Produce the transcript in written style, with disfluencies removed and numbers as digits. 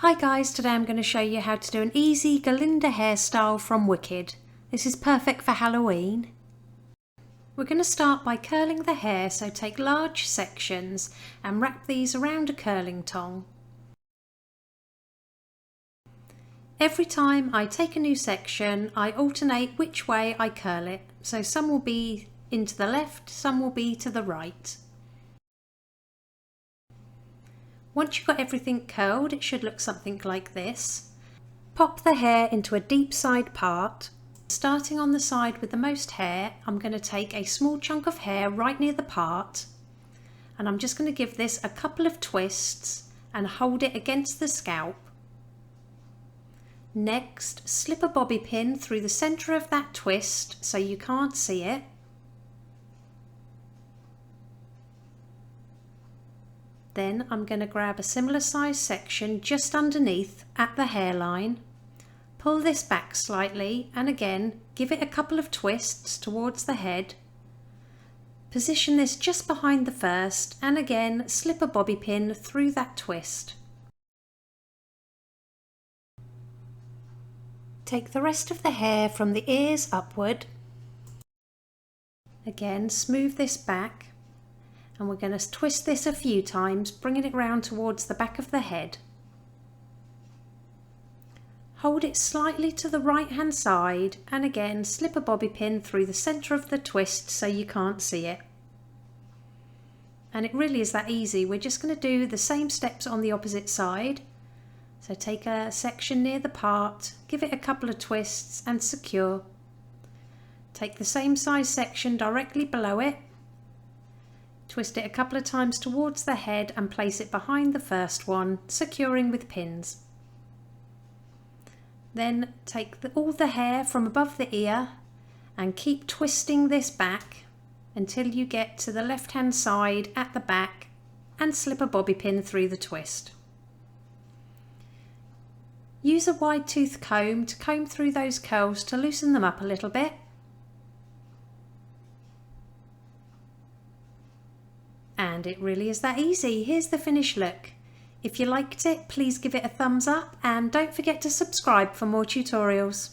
Hi guys, today I'm going to show you how to do an easy Glinda hairstyle from Wicked. This is perfect for Halloween. We're going to start by curling the hair, so take large sections and wrap these around a curling tong. Every time I take a new section, I alternate which way I curl it, so some will be into the left, some will be to the right. Once you've got everything curled, it should look something like this. Pop the hair into a deep side part. Starting on the side with the most hair, I'm going to take a small chunk of hair right near the part, and I'm just going to give this a couple of twists and hold it against the scalp. Next, slip a bobby pin through the centre of that twist so you can't see it. Then I'm going to grab a similar size section just underneath at the hairline, pull this back slightly and again give it a couple of twists towards the head. Position this just behind the first and again slip a bobby pin through that twist. Take the rest of the hair from the ears upward. Again smooth this back. And we're going to twist this a few times, bringing it round towards the back of the head. Hold it slightly to the right hand side and again slip a bobby pin through the centre of the twist so you can't see it. And it really is that easy. We're just going to do the same steps on the opposite side. So take a section near the part, give it a couple of twists and secure. Take the same size section directly below it. Twist it a couple of times towards the head and place it behind the first one, securing with pins. Then take all the hair from above the ear and keep twisting this back until you get to the left hand side at the back and slip a bobby pin through the twist. Use a wide tooth comb to comb through those curls to loosen them up a little bit. And it really is that easy. Here's the finished look. If you liked it, please give it a thumbs up and don't forget to subscribe for more tutorials.